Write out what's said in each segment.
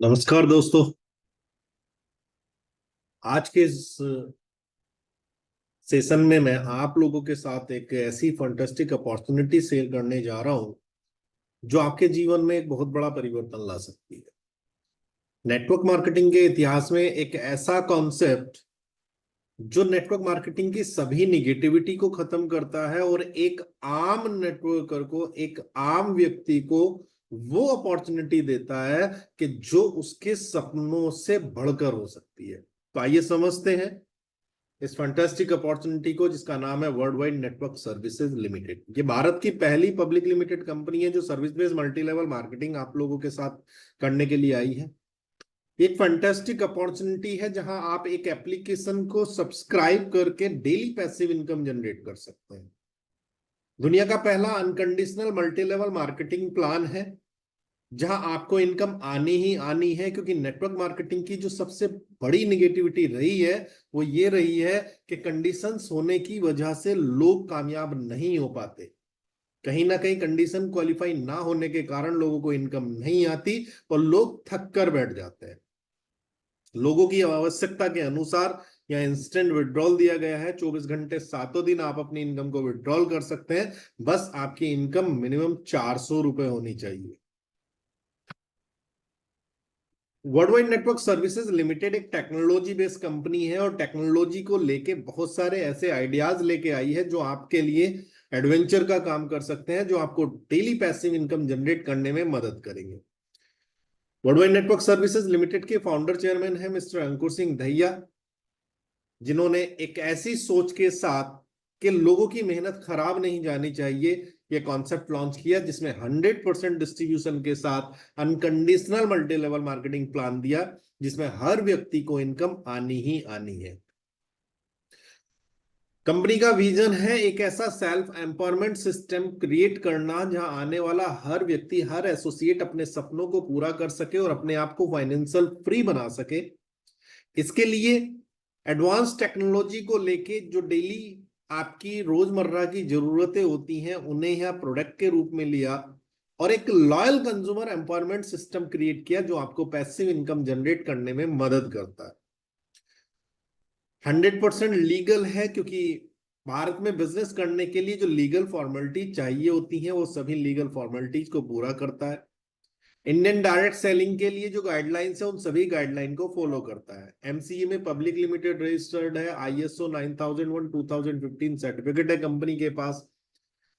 नमस्कार दोस्तों। आज के इस सेशन में मैं आप लोगों के साथ एक ऐसी फंटेस्टिक अपॉर्चुनिटी शेयर करने जा रहा हूं जो आपके जीवन में एक बहुत बड़ा परिवर्तन ला सकती है। नेटवर्क मार्केटिंग के इतिहास में एक ऐसा कॉन्सेप्ट जो नेटवर्क मार्केटिंग की सभी निगेटिविटी को खत्म करता है और एक आम नेटवर्कर को, एक आम व्यक्ति को वो अपॉर्चुनिटी देता है कि जो उसके सपनों से बढ़कर हो सकती है। तो आइए समझते हैं इस फैंटास्टिक अपॉर्चुनिटी को, जिसका नाम है world wide network services limited. ये भारत की पहली पब्लिक लिमिटेड कंपनी है जो service based multi level marketing आप लोगों के साथ करने के लिए आई है। एक फैंटास्टिक अपॉर्चुनिटी है जहां आप एक एप्लीकेशन को सब्सक्राइब करके डेली पैसिव इनकम जनरेट कर सकते हैं। दुनिया का पहला unconditional multi level marketing plan है जहां आपको इनकम आनी ही आनी है, क्योंकि नेटवर्क मार्केटिंग की जो सबसे बड़ी निगेटिविटी रही है वो ये रही है कि कंडीशंस होने की वजह से लोग कामयाब नहीं हो पाते। कहीं ना कहीं कंडीशन क्वालिफाई ना होने के कारण लोगों को इनकम नहीं आती और लोग थक कर बैठ जाते हैं। लोगों की आवश्यकता के अनुसार या इंस्टेंट विड्रॉल दिया गया है। 24 घंटे सातों दिन आप अपनी इनकम को विड्रॉल कर सकते हैं। बस आपकी इनकम मिनिमम 400 रुपए होनी चाहिए। World wide network services limited एक टेक्नोलॉजी बेस्ड कंपनी है और टेक्नोलॉजी को लेके बहुत सारे ऐसे आइडियाज लेके आई है जो आपके लिए एडवेंचर का काम कर सकते हैं, जो आपको डेली पैसिव इनकम जनरेट करने में मदद करेंगे। World wide network services limited के फाउंडर चेयरमैन है मिस्टर अंकुर सिंह दहिया, जिन्होंने एक ऐसी सोच के साथ कि लोगों की मेहनत खराब नहीं जानी चाहिए ये कॉन्सेप्ट लॉन्च किया, जिसमें 100% डिस्ट्रीब्यूशन के साथ unconditional multi level marketing plan दिया, जिसमें हर व्यक्ति को इनकम आनी ही आनी है। कंपनी का विजन है एक ऐसा सेल्फ एम्पावरमेंट सिस्टम क्रिएट करना जहां आने वाला हर व्यक्ति, हर एसोसिएट अपने सपनों को पूरा कर सके और अपने आप को फाइनेंशियल फ्री बना सके। इसके लिए एडवांस टेक्नोलॉजी को लेके जो डेली आपकी रोजमर्रा की जरूरतें होती हैं उन्हें यह प्रोडक्ट के रूप में लिया और एक loyal consumer empowerment system create किया जो आपको पैसिव इनकम जनरेट करने में मदद करता है। 100% लीगल है, क्योंकि भारत में बिजनेस करने के लिए जो लीगल फॉर्मेलिटी चाहिए होती है वो सभी लीगल फॉर्मेलिटीज को पूरा करता है। इंडियन डायरेक्ट सेलिंग के लिए जो गाइडलाइंस है उन सभी गाइडलाइन को फॉलो करता है। एमसीए में पब्लिक लिमिटेड रजिस्टर्ड है। आईएसओ 9001 2015 सर्टिफिकेट है कंपनी के पास।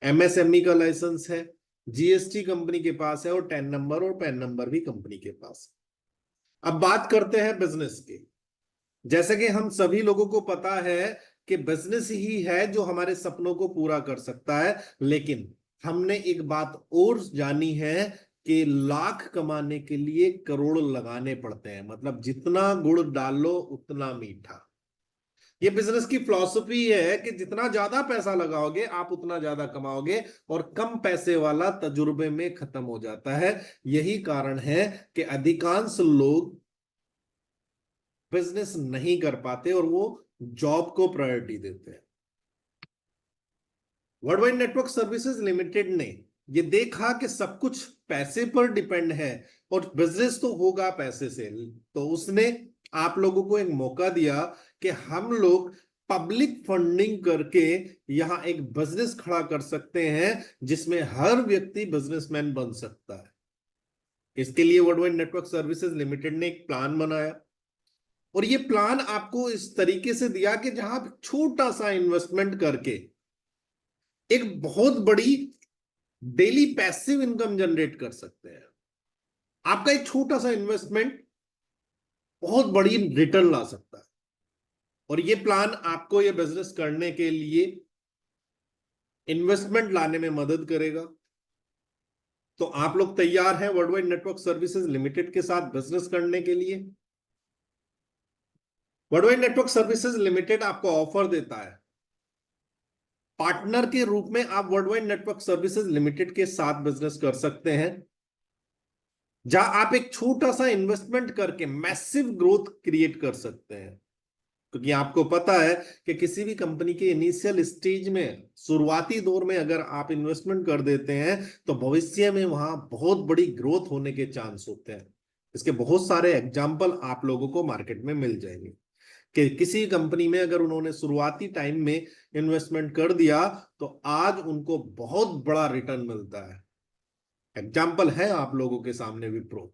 एमएसएमई का लाइसेंस है। जीएसटी कंपनी के पास है और टेन नंबर और पैन नंबर भी कंपनी के पास। अब बात करते हैं बिजनेस की। जैसे कि हम सभी लोगों को पता है कि बिजनेस ही है जो हमारे सपनों को पूरा कर सकता है, लेकिन हमने एक बात और जानी है कि लाख कमाने के लिए करोड़ लगाने पड़ते हैं। मतलब जितना गुड़ डालो उतना मीठा। ये बिजनेस की फिलॉसफी है कि जितना ज्यादा पैसा लगाओगे आप उतना ज्यादा कमाओगे और कम पैसे वाला तजुर्बे में खत्म हो जाता है। यही कारण है कि अधिकांश लोग बिजनेस नहीं कर पाते और वो जॉब को प्रायोरिटी देते हैं। World wide network services limited ने ये देखा कि सब कुछ पैसे पर डिपेंड है और बिजनेस तो होगा पैसे से, तो उसने आप लोगों को एक मौका दिया कि हम लोग पब्लिक फंडिंग करके यहां एक बिजनेस खड़ा कर सकते हैं जिसमें हर व्यक्ति बिजनेसमैन बन सकता है। इसके लिए world wide network services limited ने एक प्लान बनाया और ये प्लान आपको इस तरीके से दिया कि जहां आप छोटा सा इन्वेस्टमेंट करके एक बहुत बड़ी डेली पैसिव इनकम जनरेट कर सकते हैं। आपका एक छोटा सा इन्वेस्टमेंट बहुत बड़ी रिटर्न ला सकता है और ये प्लान आपको ये बिजनेस करने के लिए इन्वेस्टमेंट लाने में मदद करेगा। तो आप लोग तैयार हैं world wide network services limited के साथ बिजनेस करने के लिए? World wide network services limited आपको ऑफर देता है, पार्टनर के रूप में आप world wide network services limited के साथ बिजनेस कर सकते हैं, जहां आप एक छोटा सा इन्वेस्टमेंट करके मैसिव ग्रोथ क्रिएट कर सकते हैं। क्योंकि आपको पता है कि किसी भी कंपनी के इनिशियल स्टेज में, शुरुआती दौर में अगर आप इन्वेस्टमेंट कर देते हैं तो भविष्य में वहां बहुत बड़ी ग्रोथ होने के चांस होते हैं। इसके बहुत सारे एग्जाम्पल आप लोगों को मार्केट में मिल जाएंगे कि किसी कंपनी में अगर उन्होंने शुरुआती टाइम में इन्वेस्टमेंट कर दिया तो आज उनको बहुत बड़ा रिटर्न मिलता है। एग्जाम्पल है आप लोगों के सामने विप्रो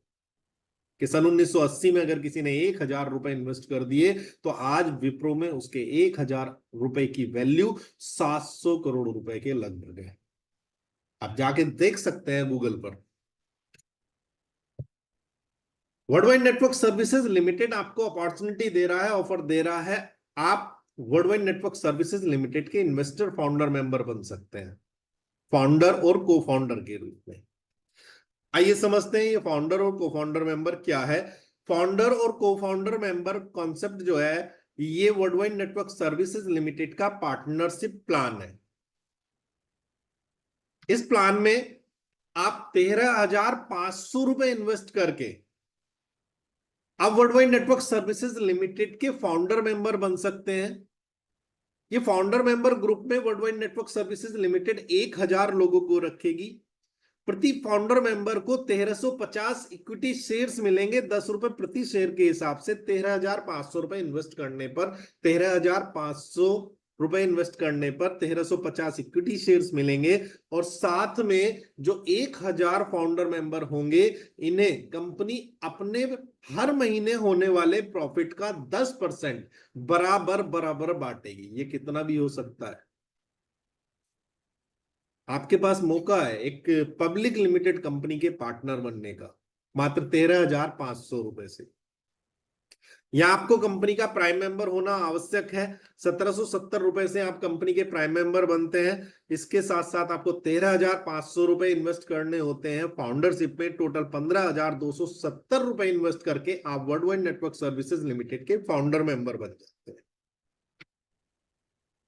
कि सन 1980 में अगर किसी ने 1,000 रुपए इन्वेस्ट कर दिए तो आज विप्रो में उसके 1,000 रुपए की वैल्यू 700 करोड़ रुपए के लगभग है। आप जाके देख सकते हैं गूगल पर। वर्ल्डवाइड नेटवर्क सर्विसेज लिमिटेड आपको अपॉर्चुनिटी दे रहा है, ऑफर दे रहा है। आप वर्ल्डवाइड नेटवर्क सर्विसेज लिमिटेड के इन्वेस्टर फाउंडर मेंबर बन सकते हैं, फाउंडर और को फाउंडर के रूप में। आइए समझते हैं ये फाउंडर और को फाउंडर मेंबर क्या है। फाउंडर और को फाउंडर मेंबर कॉन्सेप्ट जो है ये वर्ल्डवाइड नेटवर्क सर्विसेज लिमिटेड का पार्टनरशिप प्लान है। इस प्लान में आप 13,500 रुपए इन्वेस्ट करके आप वर्ल्डवाइड नेटवर्क सर्विसेज लिमिटेड के फाउंडर मेंबर बन सकते हैं। ये फाउंडर मेंबर ग्रुप में वर्ल्डवाइड नेटवर्क सर्विसेज लिमिटेड 1,000 लोगों को रखेगी। प्रति फाउंडर मेंबर को 1350 इक्विटी शेयर्स मिलेंगे। 10 रुपए प्रति शेयर के हिसाब से 13,500 रुपए इन्वेस्ट करने पर 13,500 रुपए इन्वेस्ट करने पर 1350 इक्विटी शेयर्स मिलेंगे। और साथ में जो 1,000 फाउंडर मेंबर होंगे इन्हें कंपनी अपने हर महीने होने वाले प्रॉफिट का 10% बराबर बराबर बांटेगी। ये कितना भी हो सकता है। आपके पास मौका है एक पब्लिक लिमिटेड कंपनी के पार्टनर बनने का, मात्र 13,500 रुपए से। यहां आपको कंपनी का प्राइम मेंबर होना आवश्यक है। 1,770 रुपए से आप कंपनी के प्राइम मेंबर बनते हैं। इसके साथ साथ आपको 13,500 रुपए इन्वेस्ट करने होते हैं फाउंडरशिप में। टोटल 15,270 रुपए इन्वेस्ट करके आप वर्ल्डवाइड नेटवर्क सर्विसेज लिमिटेड के फाउंडर मेंबर बन जाते हैं।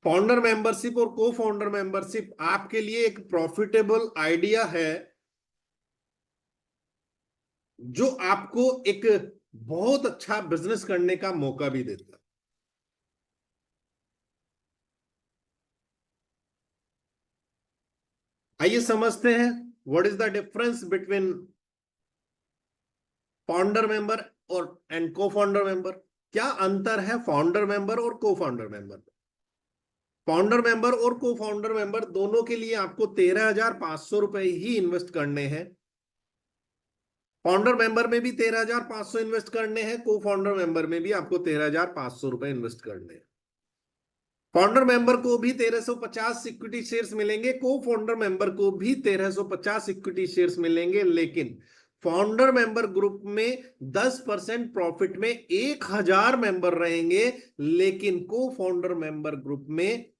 फाउंडर मेंबरशिप और को फाउंडर मेंबरशिप आपके लिए एक प्रॉफिटेबल आइडिया है जो आपको एक बहुत अच्छा बिजनेस करने का मौका भी देता है। आइए समझते हैं what is the difference between founder member और एंड को फाउंडर मेंबर। क्या अंतर है फाउंडर मेंबर और को फाउंडर मेंबर। फाउंडर मेंबर और को फाउंडर मेंबर दोनों के लिए आपको 13,500 रुपए ही इन्वेस्ट करने हैं। फाउंडर मेंबर में भी 13,500 इन्वेस्ट करने हैं, को फाउंडर मेंबर में भी आपको 13,500 रुपए इन्वेस्ट करने हैं। फाउंडर मेंबर को भी 1,350 इक्विटी शेयर्स मिलेंगे, को फाउंडर मेंबर को भी 1,350 इक्विटी शेयर्स मिलेंगे। लेकिन फाउंडर मेंबर ग्रुप में 10% प्रॉफिट में 1,000 मेंबर रहेंगे, लेकिन को फाउंडर मेंबर ग्रुप में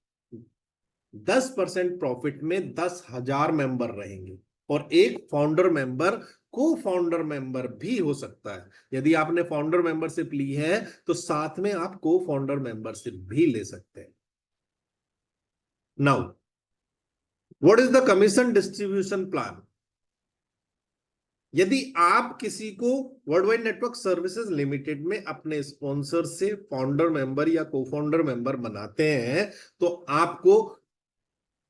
10% प्रॉफिट में 10,000 मेंबर रहेंगे। और एक फाउंडर मेंबर को फाउंडर मेंबर भी हो सकता है। यदि आपने फाउंडर मेंबरशिप ली है तो साथ में आप को फाउंडर मेंबरशिप भी ले सकते हैं। Now what is the commission distribution plan. यदि आप किसी को वर्ल्डवाइड नेटवर्क सर्विसेज लिमिटेड में अपने स्पॉन्सर से फाउंडर मेंबर या को फाउंडर मेंबर बनाते हैं तो आपको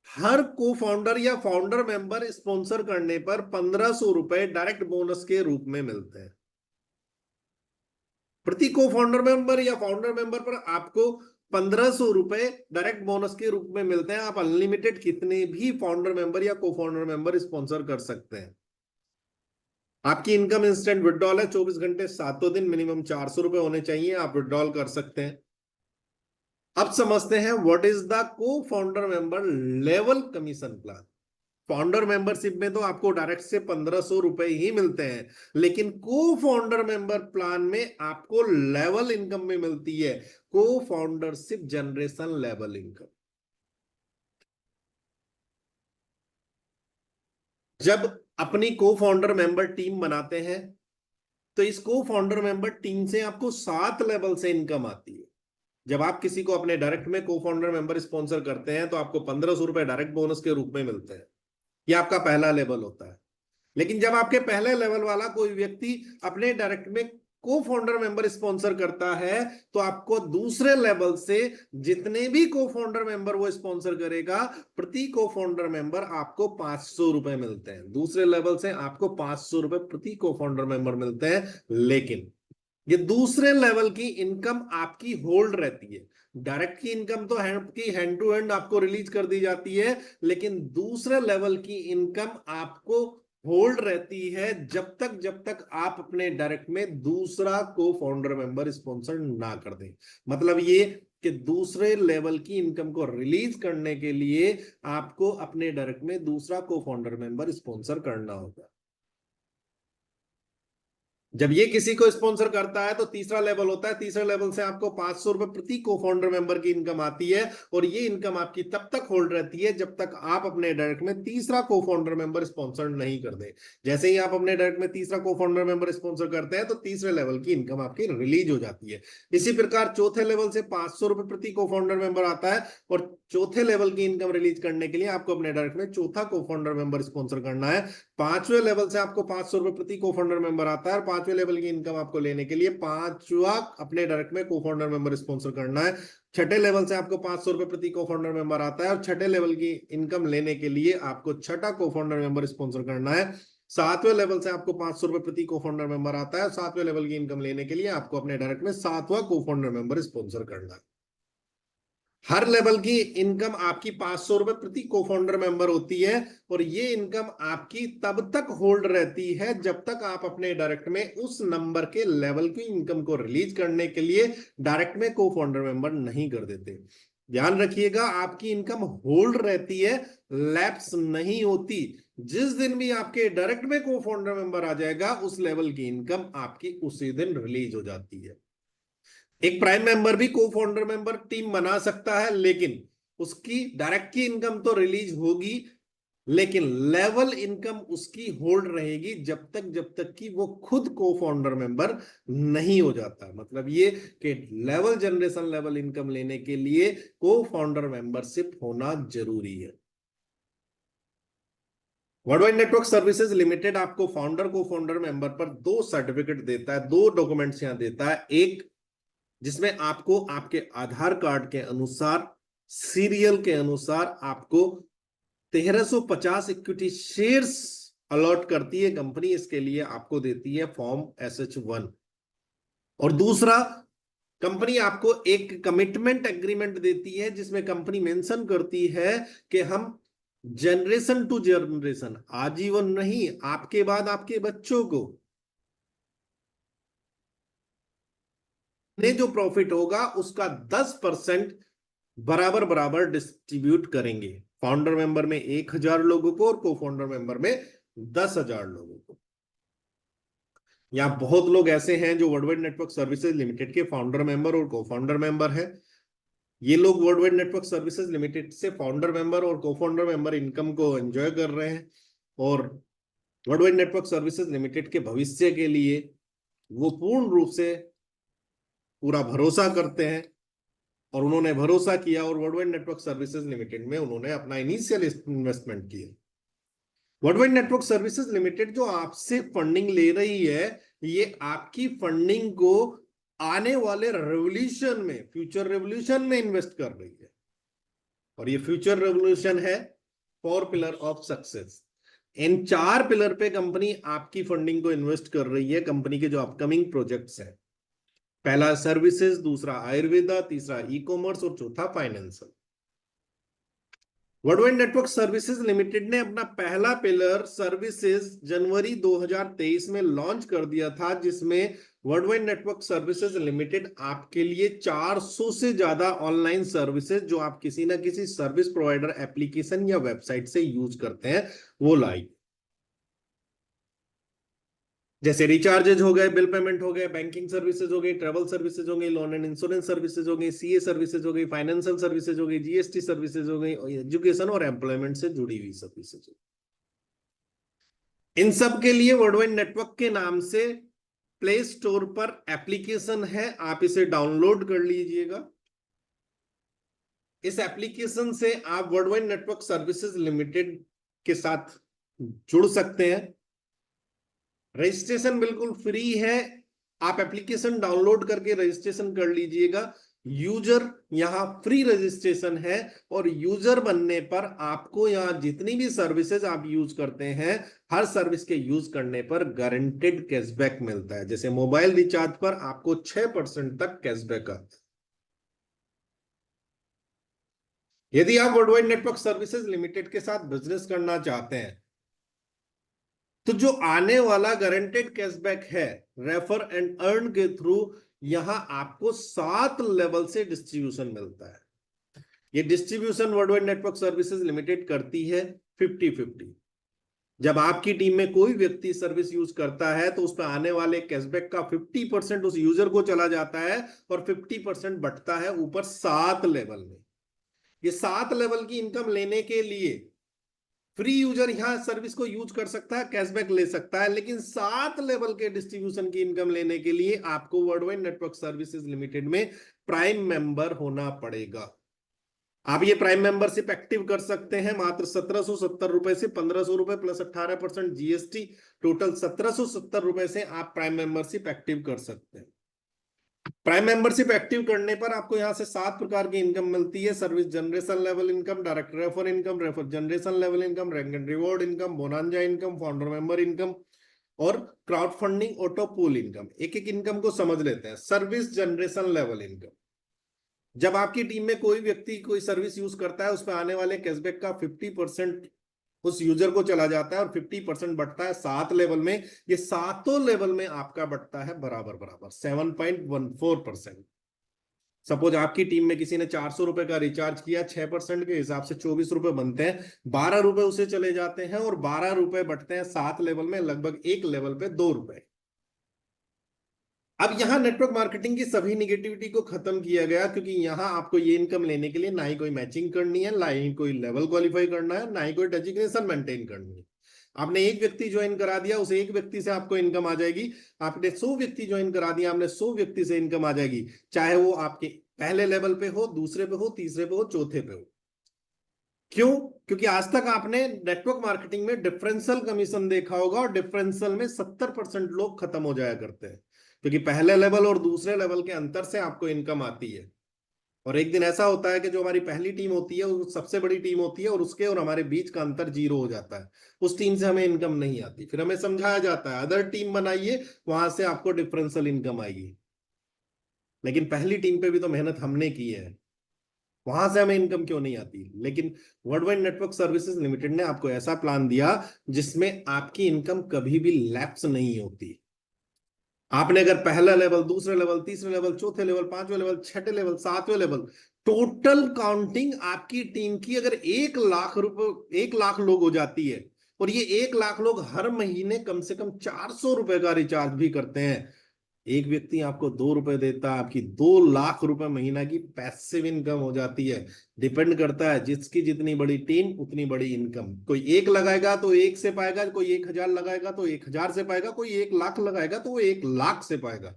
हर को फाउंडर या फाउंडर मेंबर स्पॉन्सर करने पर 1,500 रुपए डायरेक्ट बोनस के रूप में मिलते हैं। प्रति को फाउंडर मेंबर या फाउंडर मेंबर पर आपको 1,500 रुपए डायरेक्ट बोनस के रूप में मिलते हैं। आप अनलिमिटेड कितने भी फाउंडर मेंबर या को फाउंडर मेंबर स्पॉन्सर कर सकते हैं। आपकी इनकम इंस्टेंट विड्रॉल है, 24 घंटे 7 दिन, मिनिमम 400 रुपए होने चाहिए, आप विड्रॉल कर सकते हैं। अब समझते हैं व्हाट इज द को founder member level commission plan. Founder membership में तो आपको डायरेक्ट से 1,500 रुपए ही मिलते हैं, लेकिन को फाउंडर मेंबर प्लान में आपको लेवल इनकम में मिलती है, को फाउंडरशिप जनरेशन लेवल इनकम। जब अपनी को फाउंडर मेंबर टीम बनाते हैं तो इस को फाउंडर मेंबर टीम से आपको 7 लेवल से इनकम आती है। जब आप किसी को अपने डायरेक्ट में को फाउंडर मेंबर स्पॉन्सर करते हैं तो आपको 1,500 रुपए डायरेक्ट बोनस के रूप में मिलते हैं। यह आपका पहला लेवल होता है। लेकिन जब आपके पहले लेवल वाला कोई व्यक्ति अपने डायरेक्ट में को फाउंडर मेंबर स्पॉन्सर करता है तो आपको दूसरे लेवल से जितने भी को फाउंडर मेंबर वो स्पॉन्सर करेगा, प्रति को फाउंडर मेंबर आपको 500 रुपए मिलते हैं। दूसरे लेवल से आपको 500 रुपए प्रति को फाउंडर मेंबर मिलते हैं। लेकिन ये दूसरे लेवल की इनकम आपकी होल्ड रहती है। डायरेक्ट की इनकम तो हैंड टू हैंड आपको रिलीज कर दी जाती है, लेकिन दूसरे लेवल की इनकम आपको होल्ड रहती है जब तक आप अपने डायरेक्ट में दूसरा को फाउंडर मेंबर स्पॉन्सर ना कर दें। मतलब ये कि दूसरे लेवल की इनकम को रिलीज करने के लिए आपको अपने डायरेक्ट में दूसरा को फाउंडर मेंबर स्पॉन्सर करना होगा। जब ये किसी को स्पॉन्सर करता है तो तीसरा लेवल होता है। तीसरे लेवल से आपको 500 रुपए प्रति को फाउंडर मेंबर की इनकम आती है, और ये इनकम आपकी तब तक होल्ड रहती है जब तक आप अपने डायरेक्ट में तीसरा को फाउंडर मेंबर स्पॉन्सर नहीं कर दे। जैसे ही आप अपने डायरेक्ट में तीसरा को फाउंडर मेंबर स्पॉन्सर करते हैं तो तीसरे लेवल की इनकम आपकी रिलीज हो जाती है। इसी प्रकार चौथे लेवल से 500 रुपए प्रति को फाउंडर मेंबर आता है, और चौथे लेवल की इनकम रिलीज करने के लिए आपको अपने डायरेक्ट में चौथा को फाउंडर मेंबर स्पॉन्सर करना है। पांचवें लेवल से आपको 500 रुपए प्रति को फाउंडर मेंबर आता है, और पांचवें लेवल की इनकम आपको लेने के लिए पांचवा अपने डायरेक्ट में को फाउंडर मेंबर स्पॉन्सर करना है। छठे लेवल से आपको 500 रुपए प्रति को फाउंडर मेंबर आता है, और छठे लेवल की इनकम लेने के लिए आपको छठा को फाउंडर मेंबर स्पॉन्सर करना है। सातवें लेवल से आपको 500 रुपए प्रति को फाउंडर मेंबर आता है, और सातवें लेवल की इनकम लेने के लिए आपको अपने डायरेक्ट में सातवां को फाउंडर मेंबर स्पॉन्सर करना है। हर लेवल की इनकम आपकी 500 रुपए प्रति को फाउंडर मेंबर होती है, और ये इनकम आपकी तब तक होल्ड रहती है जब तक आप अपने डायरेक्ट में उस नंबर के लेवल की इनकम को रिलीज करने के लिए डायरेक्ट में को फाउंडर मेंबर नहीं कर देते। ध्यान रखिएगा, आपकी इनकम होल्ड रहती है, लैप्स नहीं होती। जिस दिन भी आपके डायरेक्ट में को फाउंडर मेंबर आ जाएगा, उस लेवल की इनकम आपकी उसी दिन रिलीज हो जाती है। एक प्राइम मेंबर भी को फाउंडर मेंबर टीम बना सकता है, लेकिन उसकी डायरेक्ट की इनकम तो रिलीज होगी, लेकिन लेवल इनकम उसकी होल्ड रहेगी जब तक कि वो खुद को फाउंडर मेंबर नहीं हो जाता। मतलब ये कि लेवल जनरेशन लेवल इनकम लेने के लिए को फाउंडर मेंबरशिप होना जरूरी है। वर्ल्डवाइड नेटवर्क सर्विसेज लिमिटेड आपको फाउंडर को फाउंडर मेंबर पर 2 सर्टिफिकेट देता है, 2 डॉक्यूमेंट्स यहां देता है। एक जिसमें आपको आपके आधार कार्ड के अनुसार सीरियल के अनुसार आपको 1350 इक्विटी शेयर्स अलॉट करती है कंपनी। इसके लिए आपको देती है फॉर्म SH1। और दूसरा, कंपनी आपको एक कमिटमेंट एग्रीमेंट देती है जिसमें कंपनी मेंशन करती है कि हम जनरेशन टू जनरेशन, आजीवन नहीं, आपके बाद आपके बच्चों को ने जो प्रॉफिट होगा उसका 10% बराबर बराबर डिस्ट्रीब्यूट करेंगे। फाउंडर मेंबर में 1000 लोगों को और को फाउंडर मेंबर में 10,000 लोगों को। यहां बहुत लोग ऐसे हैं जो वर्ल्डवाइड नेटवर्क सर्विसेज लिमिटेड के फाउंडर मेंबर और को फाउंडर मेंबर हैं। ये लोग वर्ल्डवाइड नेटवर्क सर्विसेज लिमिटेड से फाउंडर मेंबर और को फाउंडर मेंबर इनकम को एंजॉय कर रहे हैं, और वर्ल्डवाइड नेटवर्क सर्विसेज लिमिटेड के भविष्य के लिए वो पूर्ण रूप से पूरा भरोसा करते हैं, और उन्होंने भरोसा किया और वर्ल्डवाइड नेटवर्क सर्विसेज लिमिटेड में उन्होंने अपना इनिशियल इन्वेस्टमेंट किया। वर्ल्डवाइड नेटवर्क सर्विसेज लिमिटेड जो आपसे फंडिंग ले रही है, ये आपकी फंडिंग को आने वाले रेवोल्यूशन में, फ्यूचर रेवोल्यूशन में इन्वेस्ट कर रही है। और ये फ्यूचर रेवोल्यूशन है 4 pillar of success. In 4 pillar पे कंपनी आपकी फंडिंग को इन्वेस्ट कर रही है। कंपनी के जो अपकमिंग प्रोजेक्ट्स हैं, पहला सर्विसेज, दूसरा आयुर्वेदा, तीसरा ई कॉमर्स और चौथा financial. Worldwide network services limited ने अपना पहला पिलर सर्विसेज जनवरी 2023 में लॉन्च कर दिया था, जिसमें वर्ल्डवाइड नेटवर्क सर्विसेज लिमिटेड आपके लिए 400 से ज्यादा ऑनलाइन सर्विसेज जो आप किसी ना किसी सर्विस प्रोवाइडर एप्लीकेशन या वेबसाइट से यूज करते हैं वो लाई। जैसे रिचार्जेज हो गए, बिल पेमेंट हो गए, बैंकिंग सर्विसेज हो गई, ट्रेवल सर्विसेज हो गई, लोन एंड इंश्योरेंस सर्विसेज हो गई, सीए सर्विसेज हो गई, फाइनेंशियल सर्विसेज हो गई, जीएसटी सर्विसेज हो गई, एजुकेशन और एम्प्लॉयमेंट से जुड़ी हुई सर्विसेज हो गई। इन सब के लिए वर्ल्डवाइड नेटवर्क के नाम से प्ले स्टोर पर एप्लीकेशन है, आप इसे डाउनलोड कर लीजिएगा। इस एप्लीकेशन से आप वर्ल्डवाइड नेटवर्क सर्विसेज लिमिटेड के साथ जुड़ सकते हैं। रजिस्ट्रेशन बिल्कुल फ्री है, आप एप्लीकेशन डाउनलोड करके रजिस्ट्रेशन कर लीजिएगा। यूजर यहाँ फ्री रजिस्ट्रेशन है, और यूजर बनने पर आपको यहाँ जितनी भी सर्विसेज आप यूज करते हैं, हर सर्विस के यूज करने पर गारंटेड कैशबैक मिलता है। जैसे मोबाइल रिचार्ज पर आपको 6% तक कैशबैक आता है। यदि आप world wide network services limited के साथ बिजनेस करना चाहते हैं, तो जो आने वाला गारंटेड कैशबैक है रेफर एंड अर्न के थ्रू, यहां आपको 7 लेवल से डिस्ट्रीब्यूशन मिलता है। ये distribution world wide network services limited करती है 50-50। जब आपकी टीम में कोई व्यक्ति सर्विस यूज करता है तो उस पर आने वाले कैशबैक का 50% उस यूजर को चला जाता है, और 50% बटता है ऊपर 7 लेवल में। ये 7 लेवल की इनकम लेने के लिए फ्री यूजर यहां सर्विस को यूज कर सकता है, कैशबैक ले सकता है, लेकिन 7 लेवल के डिस्ट्रीब्यूशन की इनकम लेने के लिए आपको world wide network services limited में प्राइम मेंबर होना पड़ेगा। आप ये प्राइम मेंबरशिप एक्टिव कर सकते हैं मात्र 1770 रुपए से, 1500 रुपए प्लस 18% जीएसटी, टोटल 1770 रुपए से आप प्राइम मेंबरशिप एक्टिव कर सकते हैं। प्राइम मेंबरशिप एक्टिव करने पर आपको यहां से 7 प्रकार की इनकम मिलती है। Service generation level income, direct refer income, refer generation level income, rank and reward income, bonanza income, founder member income और crowd funding auto pool income. एक एक इनकम को समझ लेते हैं। सर्विस जनरेशन लेवल इनकम, जब आपकी टीम में कोई व्यक्ति कोई सर्विस यूज करता है, उस पर आने वाले कैशबैक का 50% उस यूजर को चला जाता है, और 50% बढ़ता है 7 लेवल में। ये 7 लेवल में आपका बढ़ता है बराबर बराबर 7.14%। सपोज आपकी टीम में किसी ने 400 रुपए का रिचार्ज किया, 6% के हिसाब से 24 रुपए बनते हैं, 12 रुपए उसे चले जाते हैं, और 12 रुपए बढ़ते हैं 7 लेवल में, लगभग एक लेवल पे 2 रुपए। अब यहां नेटवर्क मार्केटिंग की सभी निगेटिविटी को खत्म किया गया, क्योंकि यहां आपको ये इनकम लेने के लिए ना ही कोई मैचिंग करनी है, ना ही कोई लेवल क्वालिफाई करना है, ना ही कोई डेजिग्नेशन मेंटेन करनी है। आपने एक व्यक्ति ज्वाइन करा दिया, उस एक व्यक्ति से आपको इनकम आ जाएगी। आपने 100 व्यक्ति ज्वाइन करा दिया, आपने 100 व्यक्ति से इनकम आ जाएगी, चाहे वो आपके पहले लेवल पे हो, दूसरे पे हो, तीसरे पे हो, चौथे पे हो। क्यों? क्योंकि आज तक आपने नेटवर्क मार्केटिंग में डिफरेंशियल कमीशन देखा होगा, और डिफरेंशियल में 70% लोग खत्म हो जाया करते हैं, क्योंकि पहले लेवल और दूसरे लेवल के अंतर से आपको इनकम आती है। और एक दिन ऐसा होता है कि जो हमारी पहली टीम होती है वो सबसे बड़ी टीम होती है, और उसके और हमारे बीच का अंतर 0 हो जाता है। उस टीम से हमें इनकम नहीं आती, फिर हमें समझाया जाता है अदर टीम बनाइए, वहां से आपको डिफरेंशियल इनकम आएगी। लेकिन पहली टीम पे भी तो मेहनत हमने की है, वहां से हमें इनकम क्यों नहीं आती? लेकिन world wide network services limited ने आपको ऐसा प्लान दिया जिसमें आपकी इनकम कभी भी लैप्स नहीं होती। आपने अगर पहला लेवल, दूसरे लेवल, तीसरे लेवल, चौथे लेवल, पांचवें लेवल, छठे लेवल, सातवें लेवल, टोटल काउंटिंग आपकी टीम की अगर 1 लाख रुपए, 1 लाख लोग हो जाती है, और ये 1 लाख लोग हर महीने कम से कम 400 रुपए का रिचार्ज भी करते हैं, एक व्यक्ति आपको 2 रुपए देता है, आपकी 2 लाख रुपए महीना की पैसिव इनकम हो जाती है। डिपेंड करता है, जिसकी जितनी बड़ी टीम उतनी बड़ी इनकम। कोई 1 लगाएगा तो 1 से पाएगा, कोई 1000 लगाएगा तो 1000 से पाएगा, कोई 1 लाख लगाएगा तो वो 1 लाख से पाएगा।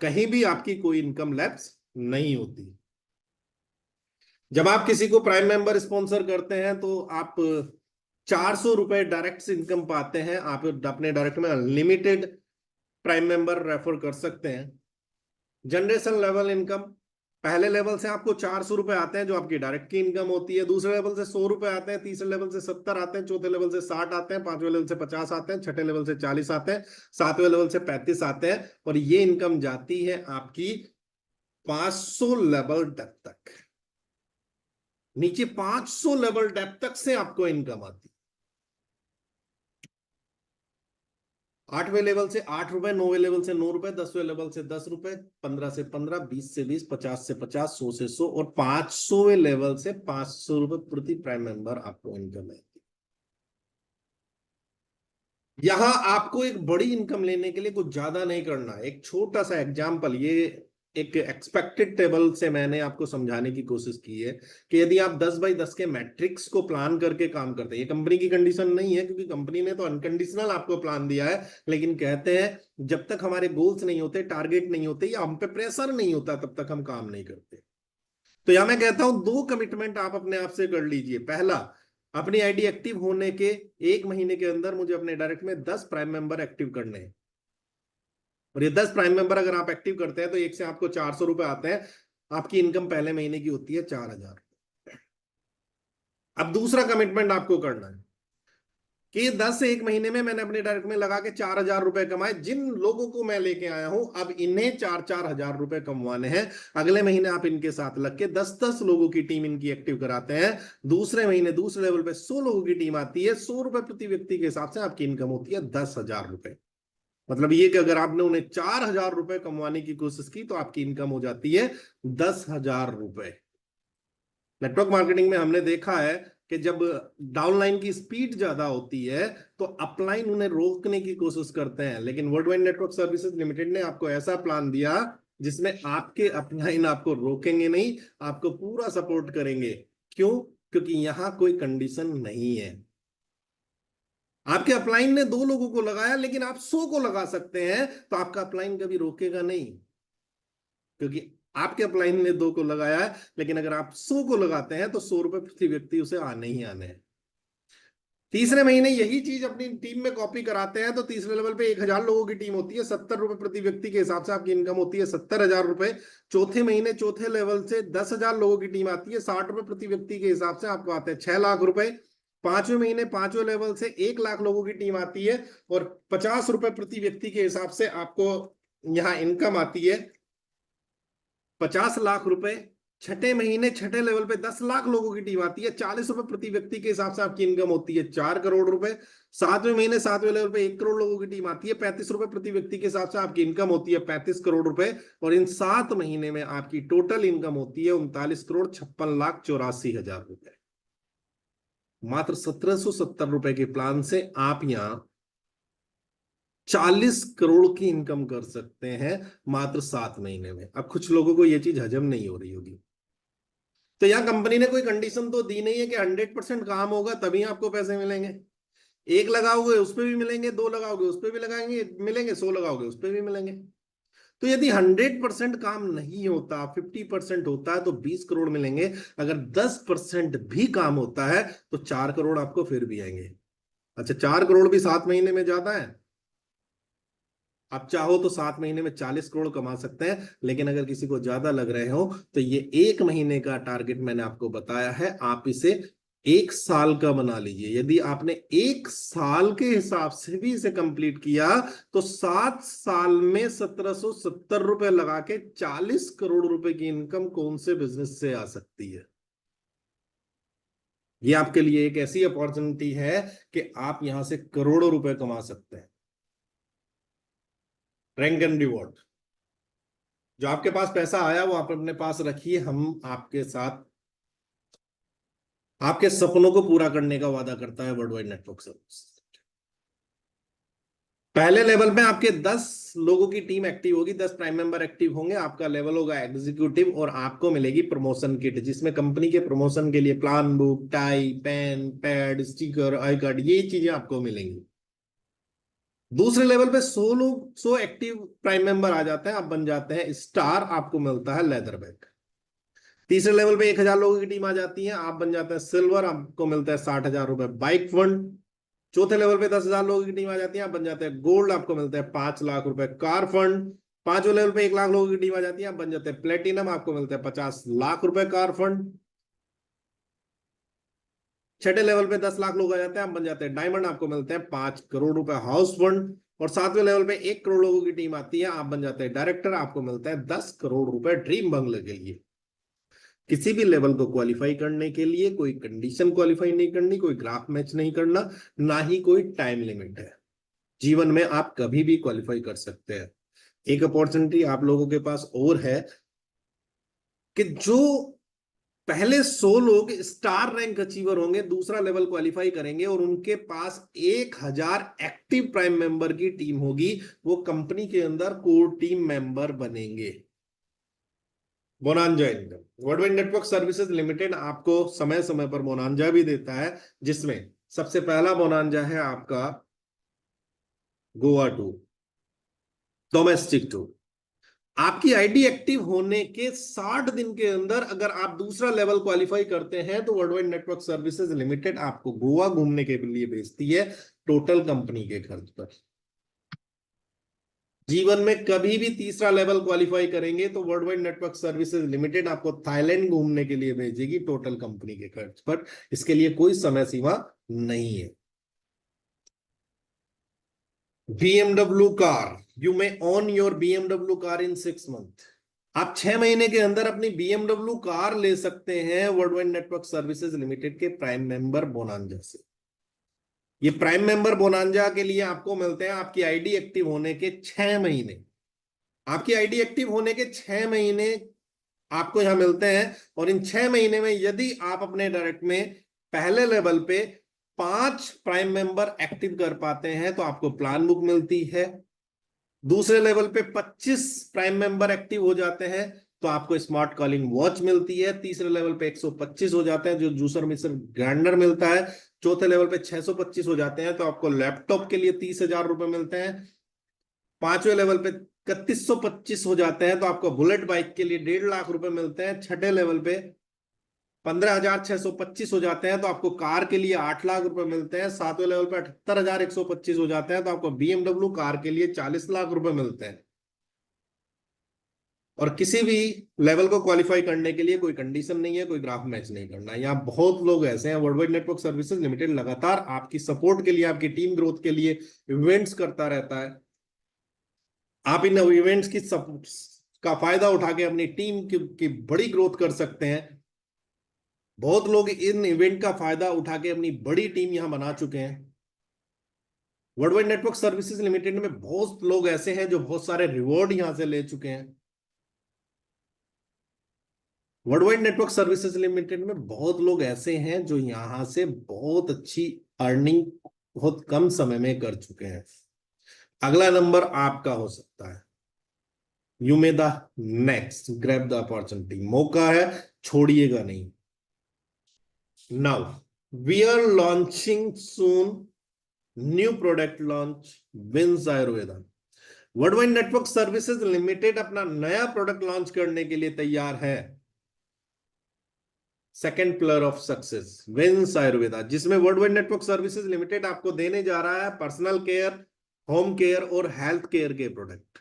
कहीं भी आपकी कोई इनकम लैप्स नहीं होती। जब आप किसी को प्राइम मेंबर स्पॉन्सर करते हैं तो आप 400 रुपए डायरेक्ट इनकम पाते हैं। आप अपने डायरेक्ट में अनलिमिटेड प्राइम मेंबर रेफर कर सकते हैं। जनरेशन लेवल इनकम, पहले लेवल से आपको 400 रुपए आते हैं जो आपकी डायरेक्ट की इनकम होती है, दूसरे लेवल से 100 रुपए आते हैं, तीसरे लेवल से 70 आते हैं, चौथे लेवल से 60 आते हैं, पांचवें लेवल से 50 आते हैं, छठे लेवल से 40 आते हैं, सातवें लेवल से 35 आते हैं, और ये इनकम जाती है आपकी 500 लेवल डेप्थ तक। नीचे 500 लेवल डेप्थ तक से आपको इनकम आती है। 8वें लेवल से 8 रुपए, 9वें लेवल से 9 रुपए, 10वें लेवल से 10 रुपए, 15 से 15, 20 से 20, 50 से 50, 100 से 100, और 500वें लेवल से 500 रुपए प्रति प्राइम मेंबर आपको इनकम है। यहां आपको एक बड़ी इनकम लेने के लिए कुछ ज्यादा नहीं करना। एक छोटा सा एग्जांपल, ये एक एक्सपेक्टेड टेबल से मैंने आपको समझाने की कोशिश की है कि यदि आप 10x10 के मैट्रिक्स को प्लान करके काम करते हैं, ये कंपनी की कंडीशन नहीं है, क्योंकि कंपनी ने तो अनकंडीशनल आपको प्लान दिया है, लेकिन कहते हैं जब तक हमारे गोल्स नहीं होते, टारगेट नहीं होते, या हम पे प्रेशर नहीं होता, तब तक हम काम नहीं करते। तो यहां मैं कहता हूं 2 कमिटमेंट आप अपने आप से कर लीजिए। पहला, अपनी आईडी एक्टिव होने के 1 महीने के अंदर मुझे अपने डायरेक्ट में 10 प्राइम मेंबर एक्टिव करने हैं। और ये 10 प्राइम मेंबर अगर आप एक्टिव करते हैं तो एक से आपको 400 रुपए आते हैं। आपकी इनकम पहले महीने की होती है 4,000। अब दूसरा कमिटमेंट आपको करना है कि 10 से 1 महीने में मैंने अपने डायरेक्ट में लगा के 4,000 रुपए कमाए। जिन लोगों को मैं लेके आया हूं अब इन्हें 4,000 रुपए कमवाने हैं। अगले महीने आप इनके साथ लग के 10-10 लोगों की टीम इनकी एक्टिव कराते हैं। दूसरे महीने दूसरे लेवल पे 100 लोगों की टीम आती है। 100 रुपए प्रति व्यक्ति के हिसाब से आपकी इनकम होती है 10,000 रुपए। मतलब ये कि अगर आपने उन्हें 4,000 रुपए कमवाने की कोशिश की तो आपकी इनकम हो जाती है 10,000 रुपए। नेटवर्क मार्केटिंग में हमने देखा है कि जब डाउनलाइन की स्पीड ज्यादा होती है तो अपलाइन उन्हें रोकने की कोशिश करते हैं, लेकिन world wide network services limited ने आपको ऐसा प्लान दिया जिसमें आपके अपलाइन आपको रोकेंगे नहीं, आपको पूरा सपोर्ट करेंगे। क्यों? क्योंकि यहां कोई कंडीशन नहीं है। आपके अपलाइन ने 2 लोगों को लगाया लेकिन आप 100 को लगा सकते हैं, तो आपका अपलाइन कभी रोकेगा नहीं, क्योंकि आपके अपलाइन ने 2 को लगाया है। लेकिन अगर आप 100 को लगाते हैं तो 100 रुपए प्रति व्यक्ति उसे आने ही आने हैं। तीसरे महीने यही चीज अपनी टीम में कॉपी कराते हैं तो तीसरे लेवल पे 1,000 लोगों की टीम होती है। 70 रुपए प्रति व्यक्ति के हिसाब से आपकी इनकम होती है 70,000 रुपए। चौथे महीने चौथे लेवल से 10,000 लोगों की टीम आती है। 60 रुपए प्रति व्यक्ति के हिसाब से आपको आते हैं 6 लाख रुपए। पांचवें महीने पांचवें लेवल से 1 लाख लोगों की टीम आती है और 50 रुपए प्रति व्यक्ति के हिसाब से आपको यहां इनकम आती है 50 लाख रुपए। छठे महीने छठे लेवल पे 10 लाख लोगों की टीम आती है। 40 रुपए प्रति व्यक्ति के हिसाब से आपकी इनकम होती है 4 करोड़ रुपए। सातवें महीने सातवें लेवल पे 1 करोड़ लोगों की टीम आती है। 35 रुपए प्रति व्यक्ति के हिसाब से आपकी इनकम होती है 35 करोड़ रुपए। और इन 7 महीने में आपकी टोटल इनकम होती है 39,56,84,00,000 रुपए। मात्र 1,770 रुपए के प्लान से आप यहां 40 करोड़ की इनकम कर सकते हैं मात्र 7 महीने में। अब कुछ लोगों को यह चीज हजम नहीं हो रही होगी, तो यहां कंपनी ने कोई कंडीशन तो दी नहीं है कि 100% काम होगा तभी आपको पैसे मिलेंगे। 1 लगाओगे उस पर भी मिलेंगे, 2 लगाओगे उस पर भी लगाएंगे मिलेंगे, 100 लगाओगे उस पर भी मिलेंगे। तो यदि 100% काम नहीं होता, 50% होता है तो 20 करोड़ मिलेंगे। अगर 10% भी काम होता है तो 4 करोड़ आपको फिर भी आएंगे। अच्छा, 4 करोड़ भी 7 महीने में ज्यादा है। आप चाहो तो 7 महीने में 40 करोड़ कमा सकते हैं, लेकिन अगर किसी को ज्यादा लग रहे हो तो ये 1 महीने का टारगेट मैंने आपको बताया है, आप इसे 1 साल का बना लीजिए। यदि आपने 1 साल के हिसाब से भी इसे कंप्लीट किया तो 7 साल में 1,770 रुपए लगा के 40 करोड़ रुपए की इनकम कौन से बिजनेस से आ सकती है? ये आपके लिए एक ऐसी अपॉर्चुनिटी है कि आप यहां से करोड़ों रुपए कमा सकते हैं। रैंक एंड रिवॉर्ड, जो आपके पास पैसा आया वो आप अपने पास रखिए। हम आपके साथ आपके सपनों को पूरा करने का वादा करता है वर्ल्ड वाइड नेटवर्क सर्विस। पहले लेवल में आपके 10 लोगों की टीम एक्टिव होगी, 10 प्राइम मेंबर एक्टिव होंगे। आपका लेवल होगा एग्जीक्यूटिव और आपको मिलेगी प्रमोशन किट, जिसमें कंपनी के प्रमोशन के लिए plan book, tie, pen, pad, sticker, I card, ये चीजें आपको मिलेंगी। दूसरे लेवल पे 100 लोग 100 एक्टिव प्राइम मेंबर आ जाते हैं, आप बन जाते हैं स्टार, आपको मिलता है लेदर बैग। तीसरे लेवल पे 1,000 लोगों की टीम आ जाती है, आप बन जाते हैं सिल्वर, आपको मिलता है 60,000 रुपए बाइक फंड। चौथे लेवल पे 10,000 लोगों की टीम आ जाती है, आप बन जाते हैं गोल्ड, आपको मिलता है 5 लाख रुपए कार फंड। पांचवें लेवल पे 1 लाख लोगों की टीम आ जाती है, आप बन जाते हैं प्लेटिनम, आपको मिलता है 50 लाख रुपए कार फंड। छठे लेवल पे 10 लाख लोग आ जाते हैं, आप बन जाते हैं डायमंड, आपको मिलते हैं 5 करोड़ रुपए हाउस फंड। और सातवें लेवल पे 1 करोड़ लोगों की टीम आती है, आप बन जाते हैं डायरेक्टर, आपको मिलता है 10 करोड़ रुपए ड्रीम बंगले के लिए। किसी भी लेवल को क्वालिफाई करने के लिए कोई कंडीशन क्वालिफाई नहीं करनी, कोई ग्राफ मैच नहीं करना, ना ही कोई टाइम लिमिट है। जीवन में आप कभी भी क्वालिफाई कर सकते हैं। एक अपॉर्चुनिटी आप लोगों के पास और है कि जो पहले 100 लोग स्टार रैंक अचीवर होंगे, दूसरा लेवल क्वालिफाई करेंगे और उनके पास 1,000 एक्टिव प्राइम मेंबर की टीम होगी, वो कंपनी के अंदर कोर टीम मेंबर बनेंगे। Bonanza income, world wide network services limited आपको समय समय पर बोनांजा भी देता है, जिसमें सबसे पहला बोनांजा है आपका गोवा टूर, डोमेस्टिक टूर। आपकी आईडी एक्टिव होने के 60 दिन के अंदर अगर आप दूसरा लेवल क्वालिफाई करते हैं तो world wide network services limited आपको गोवा घूमने के लिए भेजती है, टोटल कंपनी के खर्च पर। जीवन में कभी भी तीसरा लेवल क्वालिफाई करेंगे तो world wide network services limited आपको थाईलैंड घूमने के लिए भेजेगी टोटल कंपनी के खर्च पर। इसके लिए कोई समय सीमा नहीं है। BMW car, you may own your BMW car in 6 month. आप 6 महीने के अंदर अपनी BMW कार ले सकते हैं world wide network services limited के प्राइम मेंबर बोनांजा से। ये प्राइम मेंबर बोनांजा के लिए आपको मिलते हैं आपकी आईडी एक्टिव होने के 6 महीने। आपकी आईडी एक्टिव होने के 6 महीने आपको यहां मिलते हैं। और इन 6 महीने में यदि आप अपने डायरेक्ट में पहले लेवल पे 5 प्राइम मेंबर एक्टिव कर पाते हैं तो आपको प्लान बुक मिलती है। दूसरे लेवल पे 25 प्राइम मेंबर एक्टिव हो जाते हैं तो आपको स्मार्ट कॉलिंग वॉच मिलती है। तीसरे लेवल पे 125 हो जाते हैं जो जूसर मिक्सर ग्राइंडर मिलता है। चौथे लेवल पे 625 हो जाते हैं तो आपको लैपटॉप के लिए 30,000 रुपए मिलते हैं। पांचवें लेवल पे 3125 हो जाते हैं तो आपको बुलेट बाइक के लिए 1.5 लाख रुपए मिलते हैं। छठे लेवल पे 15,625 हो जाते हैं तो आपको कार के लिए 8 लाख रुपए मिलते हैं। सातवें लेवल पे 78,125 हो जाते हैं तो आपको BMW कार के लिए 40 लाख रुपए मिलते हैं। और किसी भी लेवल को क्वालिफाई करने के लिए कोई कंडीशन नहीं है, कोई ग्राफ मैच नहीं करना है। यहाँ बहुत लोग ऐसे हैं। World wide network services limited लगातार आपकी सपोर्ट के लिए, आपकी टीम ग्रोथ के लिए इवेंट्स करता रहता है। आप इन इवेंट्स की का फायदा उठा के अपनी टीम की बड़ी ग्रोथ कर सकते हैं। बहुत लोग इन इवेंट का फायदा उठा के अपनी बड़ी टीम यहां बना चुके हैं। World wide network services limited में बहुत लोग ऐसे हैं जो बहुत सारे रिवॉर्ड यहां से ले चुके हैं। World wide network services limited में बहुत लोग ऐसे हैं जो यहां से बहुत अच्छी अर्निंग बहुत कम समय में कर चुके हैं। अगला नंबर आपका हो सकता है। You may the next grab the opportunity. मौका है, छोड़िएगा नहीं। Now we are launching soon new product launch Wins Ayurveda. World wide network services Limited अपना नया प्रोडक्ट लॉन्च करने के लिए तैयार है। Second pillar of success Wins Ayurveda, जिसमें World wide network services limited आपको देने जा रहा है पर्सनल केयर, होम केयर और हेल्थ केयर के product.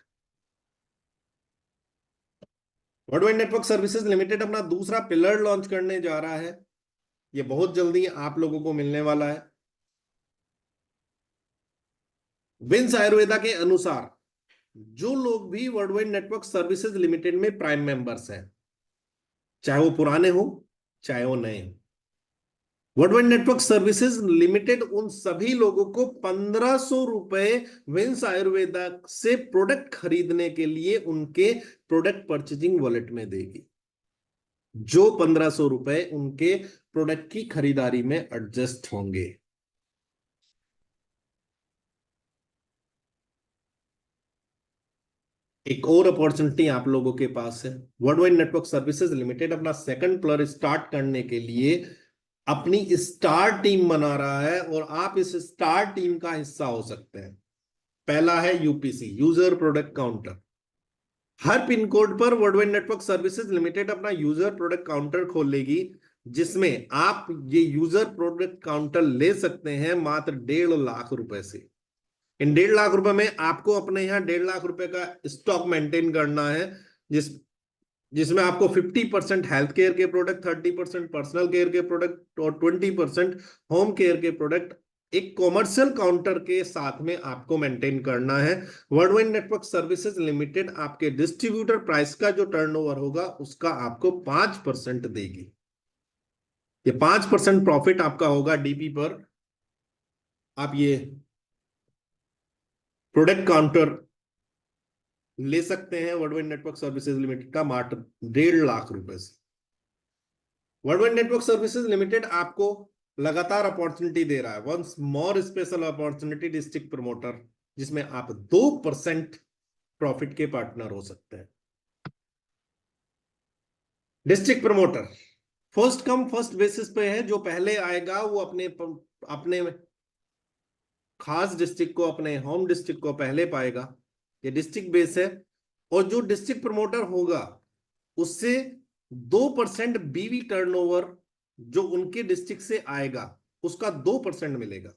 World wide network services Limited अपना दूसरा पिलर लॉन्च करने जा रहा है। ये बहुत जल्दी आप लोगों को मिलने वाला है। विंस आयुर्वेदा के अनुसार जो लोग भी world wide network services limited में प्राइम मेंबर्स हैं, चाहे वो पुराने हो चाहे वो नए हो, world wide network services limited उन सभी लोगों को 1,500 रुपए विंस आयुर्वेदा से प्रोडक्ट खरीदने के लिए उनके प्रोडक्ट परचेजिंग वॉलेट में देगी, जो 1,500 रुपए उनके प्रोडक्ट की खरीदारी में एडजस्ट होंगे। एक और अपॉर्चुनिटी आप लोगों के पास है। World wide network services Limited अपना सेकंड पिलर स्टार्ट करने के लिए अपनी स्टार टीम बना रहा है और आप इस स्टार टीम का हिस्सा हो सकते हैं। पहला है यूपीसी, यूजर प्रोडक्ट काउंटर। हर पिन कोड पर World wide network services Limited अपना यूजर प्रोडक्ट काउंटर खोलेगी, जिसमें आप ये यूजर प्रोडक्ट काउंटर ले सकते हैं मात्र 1.5 लाख रुपए से। इन 1.5 लाख रुपए में आपको अपने यहाँ 1.5 लाख रुपए का स्टॉक मेंटेन करना है, जिसमें आपको 50% हेल्थ केयर के प्रोडक्ट, 30% पर्सनल केयर के प्रोडक्ट और 20% होम केयर के प्रोडक्ट एक कॉमर्शियल काउंटर के साथ में आपको मेंटेन करना है। World wide network services limited आपके डिस्ट्रीब्यूटर प्राइस का जो टर्नओवर होगा उसका आपको 5% देगी। ये 5% प्रॉफिट आपका होगा डीपी पर। आप ये प्रोडक्ट काउंटर ले सकते हैं world wide network services limited का मात्र 1.5 लाख रुपए से। World wide network services limited आपको लगातार अपॉर्चुनिटी दे रहा है। Once more special opportunity district promoter, जिसमें आप 2% प्रॉफिट के पार्टनर हो सकते हैं। District promoter first come first basis पे है। जो पहले आएगा वो अपने खास डिस्ट्रिक्ट को, अपने होम डिस्ट्रिक्ट को पहले पाएगा। ये डिस्ट्रिक्ट बेस है। और जो डिस्ट्रिक्ट प्रमोटर होगा उससे 2% बीवी टर्नओवर जो उनके डिस्ट्रिक्ट से आएगा उसका 2% मिलेगा।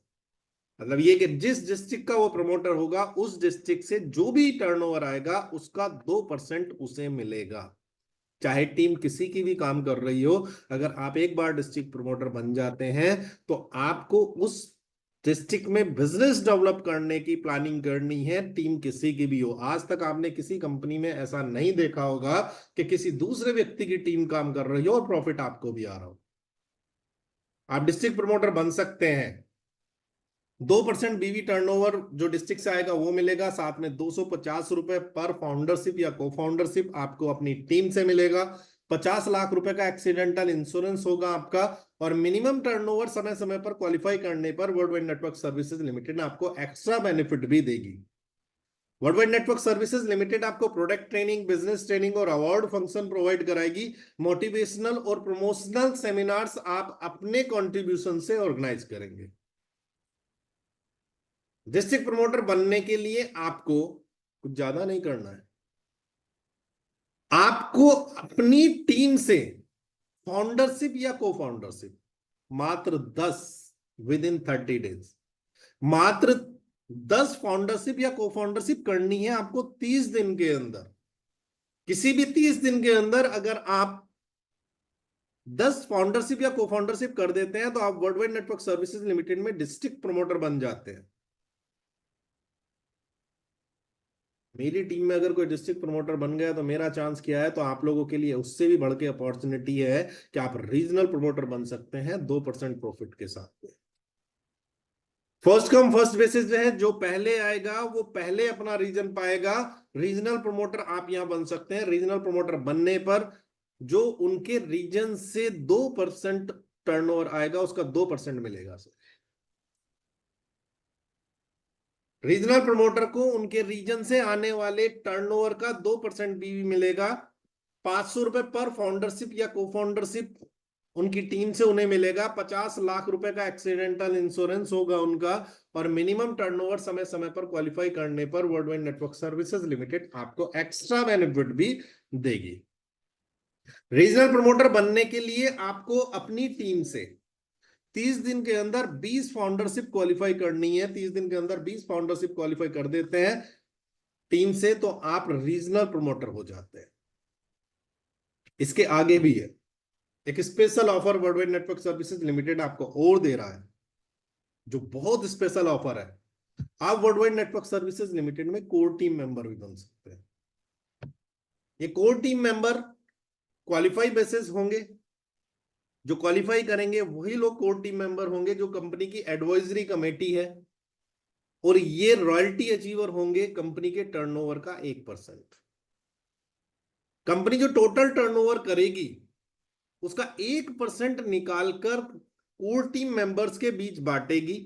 मतलब ये कि जिस डिस्ट्रिक्ट का वो प्रमोटर होगा उस डिस्ट्रिक्ट से जो भी टर्नओवर आएगा उसका 2% उसे मिलेगा, चाहे टीम किसी की भी काम कर रही हो। अगर आप एक बार डिस्ट्रिक्ट प्रमोटर बन जाते हैं तो आपको उस डिस्ट्रिक्ट में बिजनेस डेवलप करने की प्लानिंग करनी है, टीम किसी की भी हो। आज तक आपने किसी कंपनी में ऐसा नहीं देखा होगा कि किसी दूसरे व्यक्ति की टीम काम कर रही हो और प्रॉफिट आपको भी आ रहा हो। आप डिस्ट्रिक्ट प्रमोटर बन सकते हैं, 2% बीवी टर्नओवर जो डिस्ट्रिक्ट से आएगा वो मिलेगा, साथ में 250 रुपए पर फाउंडरशिप या को फाउंडरशिप आपको अपनी टीम से मिलेगा। 50 लाख रुपए का एक्सीडेंटल इंश्योरेंस होगा आपका, और मिनिमम टर्नओवर समय समय पर क्वालिफाई करने पर World wide network services limited आपको एक्स्ट्रा बेनिफिट भी देगी। World wide network services limited आपको प्रोडक्ट ट्रेनिंग, बिजनेस ट्रेनिंग और अवार्ड फंक्शन प्रोवाइड कराएगी। मोटिवेशनल और प्रमोशनल सेमिनार्स आप अपने कंट्रीब्यूशन से ऑर्गेनाइज करेंगे। डिस्ट्रिक्ट प्रमोटर बनने के लिए आपको कुछ ज्यादा नहीं करना है, आपको अपनी टीम से फाउंडरशिप या को फाउंडरशिप मात्र 10 विद इन 30 डेज, मात्र 10 फाउंडरशिप या को फाउंडरशिप करनी है आपको 30 दिन के अंदर। किसी भी 30 दिन के अंदर अगर आप 10 फाउंडरशिप या को फाउंडरशिप कर देते हैं तो आप world wide network services limited में डिस्ट्रिक्ट प्रमोटर बन जाते हैं। मेरी टीम में अगर कोई डिस्ट्रिक्ट प्रमोटर बन गया तो मेरा चांस क्या है, तो आप लोगों के लिए उससे भी बढ़ के अपॉर्चुनिटी है कि आप रीजनल प्रमोटर बन सकते हैं 2% प्रॉफिट के साथ। फर्स्ट कम फर्स्ट बेसिस जो है, जो पहले आएगा वो पहले अपना रीजन पाएगा। रीजनल प्रमोटर आप यहां बन सकते हैं। रीजनल प्रमोटर बनने पर जो उनके रीजन से 2% टर्नओवर आएगा उसका 2% मिलेगा सर। रीजनल प्रमोटर को उनके रीजन से आने वाले टर्नओवर का 2% भी मिलेगा। 500 रुपए पर फाउंडरशिप या को फाउंडरशिप उनकी टीम से उन्हें मिलेगा। 50 लाख रुपए का एक्सीडेंटल इंश्योरेंस होगा उनका, और मिनिमम टर्नओवर समय समय पर क्वालिफाई करने पर World wide network services limited आपको एक्स्ट्रा बेनिफिट भी देगी। रीजनल प्रमोटर बनने के लिए आपको अपनी टीम से 30 दिन के अंदर 20 फाउंडरशिप क्वालिफाई करनी है। 30 दिन के अंदर 20 फाउंडरशिप क्वालिफाई कर देते हैं टीम से तो आप रीजनल प्रमोटर हो जाते हैं। इसके आगे भी है एक special offer world wide network services limited आपको और दे रहा है, जो बहुत स्पेशल ऑफर है। आप world wide network services limited में कोर टीम मेंबर भी बन सकते हैं। ये core team member qualify basis होंगे, जो क्वालिफाई करेंगे वही लोग कोर टीम मेंबर होंगे जो कंपनी की एडवाइजरी कमेटी है, और ये रॉयल्टी अचीवर होंगे कंपनी के टर्नओवर का 1%। कंपनी जो टोटल टर्नओवर करेगी उसका 1% निकालकर कोर टीम मेंबर्स के बीच बांटेगी।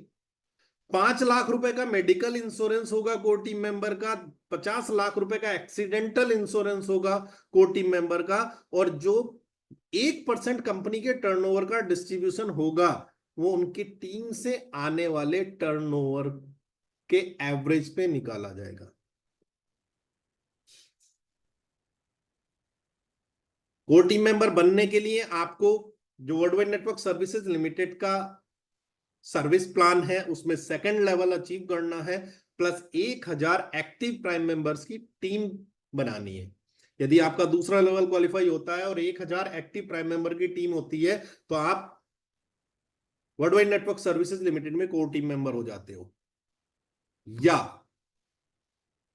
5 लाख रुपए का मेडिकल इंश्योरेंस होगा कोर टीम मेंबर का, 50 लाख रुपए का एक्सीडेंटल इंश्योरेंस होगा कोर टीम मेंबर का, और जो 1% कंपनी के टर्नओवर का डिस्ट्रीब्यूशन होगा वो उनकी टीम से आने वाले टर्नओवर के एवरेज पे निकाला जाएगा। कोर टीम मेंबर बनने के लिए आपको जो world wide network services limited का सर्विस प्लान है उसमें सेकंड लेवल अचीव करना है, प्लस 1000 एक्टिव प्राइम मेंबर्स की टीम बनानी है। यदि आपका दूसरा लेवल क्वालिफाई होता है और 1000 एक्टिव प्राइम मेंबर की टीम होती है तो आप world wide network services limited में कोर टीम मेंबर हो जाते हो। या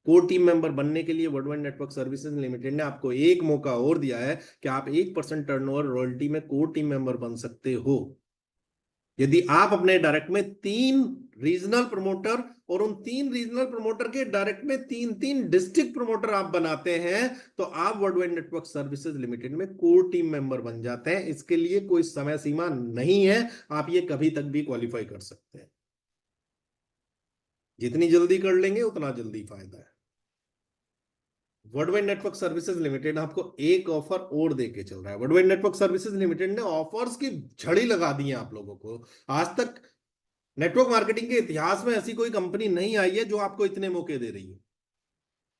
कोर टीम मेंबर बनने के लिए world wide network services limited ने आपको एक मौका और दिया है कि आप 1% टर्नओवर रॉयल्टी में कोर टीम मेंबर बन सकते हो। यदि आप अपने डायरेक्ट में 3 रीजनल प्रमोटर और उन 3 रीजनल प्रमोटर के डायरेक्ट में 3 डिस्ट्रिक्ट प्रमोटर आप बनाते हैं तो आप world wide network services limited में कोर टीम मेंबर बन जाते हैं। इसके लिए कोई समय सीमा नहीं है, आप ये कभी तक भी क्वालिफाई कर सकते हैं। जितनी जल्दी कर लेंगे उतना जल्दी फायदा है। World wide network services limited आपको एक ऑफर और देके चल रहा है। World wide network services limited ने ऑफर्स की झड़ी लगा दी है आप लोगों को। आज तक नेटवर्क मार्केटिंग के इतिहास में ऐसी कोई कंपनी नहीं आई है जो आपको इतने मौके दे रही है।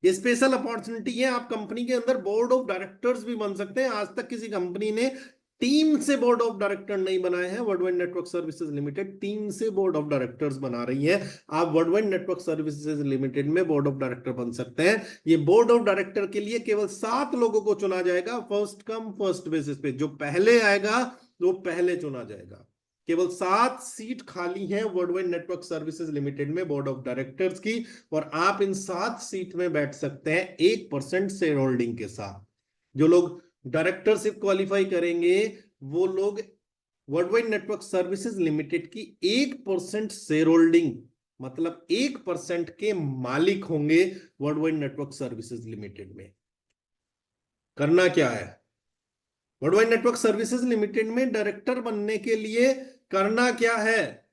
ये स्पेशल अपॉर्चुनिटी है, आप कंपनी के अंदर बोर्ड ऑफ डायरेक्टर्स भी बन सकते हैं। आज तक किसी कंपनी ने टीम से बोर्ड ऑफ डायरेक्टर नहीं बनाए हैं। Worldwide network services limited team से बोर्ड ऑफ डायरेक्टर्स बना रही है। आप वर्ल्डवाइड नेटवर्क सर्विसेज लिमिटेड में बोर्ड ऑफ डायरेक्टर बन सकते हैं। ये बोर्ड ऑफ डायरेक्टर के लिए केवल 7 लोगों को चुना जाएगा, फर्स्ट कम फर्स्ट बेसिस पे। जो पहले आएगा वो पहले चुना जाएगा। केवल 7 सीट खाली हैं वर्ल्डवाइड नेटवर्क सर्विसेज लिमिटेड में बोर्ड ऑफ डायरेक्टर्स की, और आप इन 7 सीट में बैठ सकते हैं 1% शेयर होल्डिंग के साथ। जो लोग डायरेक्टरशिप क्वालिफाई करेंगे वो लोग वर्ल्डवाइड नेटवर्क सर्विसेज लिमिटेड की 1% शेयर होल्डिंग, मतलब 1% के मालिक होंगे वर्ल्डवाइड नेटवर्क सर्विसेज लिमिटेड में। करना क्या है? वर्ल्डवाइड नेटवर्क सर्विसेज लिमिटेड में डायरेक्टर बनने के लिए करना क्या है?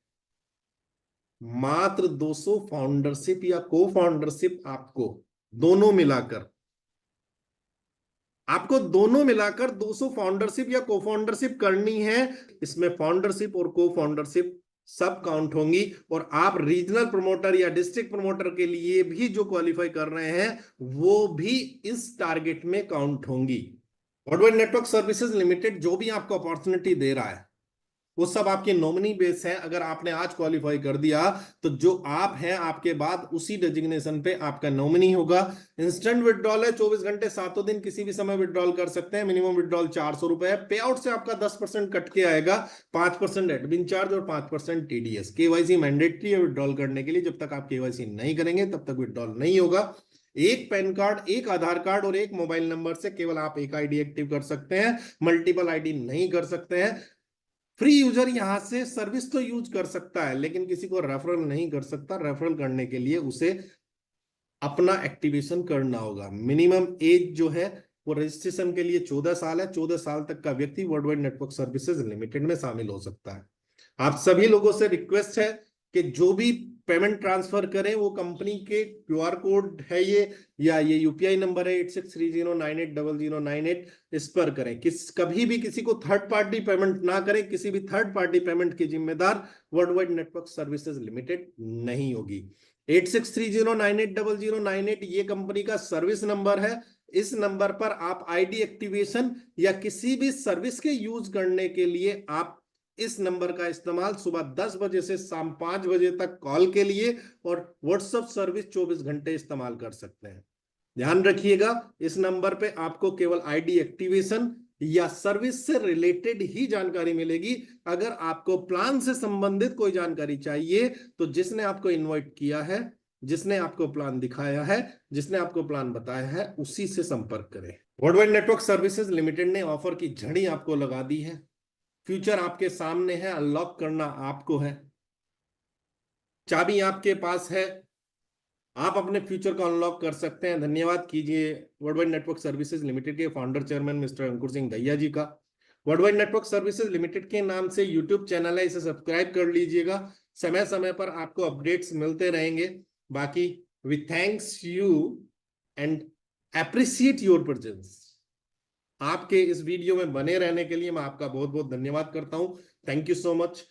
मात्र 200 फाउंडरशिप या को फाउंडरशिप, आपको दोनों मिलाकर 200 फाउंडरशिप या को फाउंडरशिप करनी है। इसमें फाउंडरशिप और को फाउंडरशिप सब काउंट होंगी, और आप रीजनल प्रमोटर या डिस्ट्रिक्ट प्रमोटर के लिए भी जो क्वालिफाई कर रहे हैं वो भी इस टारगेट में काउंट होंगी। वर्ल्डवाइड नेटवर्क सर्विसेज लिमिटेड जो भी आपको अपॉर्चुनिटी दे रहा है वो सब आपके नॉमिनी बेस है। अगर आपने आज क्वालिफाई कर दिया तो जो आप हैं आपके बाद उसी डेजिग्नेशन पे आपका नॉमिनी होगा। इंस्टेंट विड्रॉल है, 24 घंटे 7 दिन किसी भी समय विड्रॉल कर सकते हैं। मिनिमम विड्रॉल 400 रुपए है। पे आउट से आपका 10% कट के आएगा, 5% एडमिन चार्ज और 5% टीडीएस। केवाईसी मैंडेटरी है विड्रॉल करने के लिए। जब तक आप केवाईसी नहीं करेंगे तब तक विड्रॉल नहीं होगा। एक पैन कार्ड, एक आधार कार्ड और एक मोबाइल नंबर से केवल आप एक आईडी एक्टिव कर सकते हैं, मल्टीपल आईडी नहीं कर सकते हैं। फ्री यूजर यहां से सर्विस तो यूज कर सकता है लेकिन किसी को रेफरल नहीं कर सकता। रेफरल करने के लिए उसे अपना एक्टिवेशन करना होगा। मिनिमम एज जो है वो रजिस्ट्रेशन के लिए 14 साल है। 14 साल तक का व्यक्ति वर्ल्डवाइड नेटवर्क सर्विसेज लिमिटेड में शामिल हो सकता है। आप सभी लोगों से रिक्वेस्ट है कि जो भी पेमेंट ट्रांसफर करें वो कंपनी के क्यूआर कोड है ये, या ये यूपीआई नंबर है 8630980098, इस पर करें। कभी भी किसी को थर्ड पार्टी पेमेंट ना करें। किसी भी थर्ड पार्टी पेमेंट की जिम्मेदार वर्ल्डवाइड नेटवर्क सर्विसेज लिमिटेड नहीं होगी। 8630980098 ये कंपनी का सर्विस नंबर है। इस नंबर पर आप आईडी एक्टिवेशन या किसी भी सर्विस के यूज करने के लिए आप इस नंबर का इस्तेमाल सुबह 10 बजे से शाम 5 बजे तक कॉल के लिए और व्हाट्सएप सर्विस 24 घंटे इस्तेमाल कर सकते हैं। ध्यान रखिएगा, इस नंबर पे आपको केवल आईडी एक्टिवेशन या सर्विस से रिलेटेड ही जानकारी मिलेगी। अगर आपको प्लान से संबंधित कोई जानकारी चाहिए तो जिसने आपको इनवाइट किया है, जिसने आपको प्लान दिखाया है, जिसने आपको प्लान बताया है, उसी से संपर्क करें। वर्ल्डवाइड नेटवर्क सर्विसेज लिमिटेड ने ऑफर की झड़ी आपको लगा दी है। फ्यूचर आपके सामने है, अनलॉक करना आपको है। चाबी आपके पास है, आप अपने फ्यूचर को अनलॉक कर सकते हैं। धन्यवाद कीजिए वर्ल्डवाइड नेटवर्क सर्विसेज लिमिटेड के फाउंडर चेयरमैन मिस्टर अंकुर सिंह दहिया जी का। वर्ल्डवाइड नेटवर्क सर्विसेज लिमिटेड के नाम से यूट्यूब चैनल है, इसे सब्सक्राइब कर लीजिएगा। समय समय पर आपको अपडेट्स मिलते रहेंगे। बाकी we thanks you and appreciate your presence. आपके इस वीडियो में बने रहने के लिए मैं आपका बहुत बहुत धन्यवाद करता हूं। Thank you so much.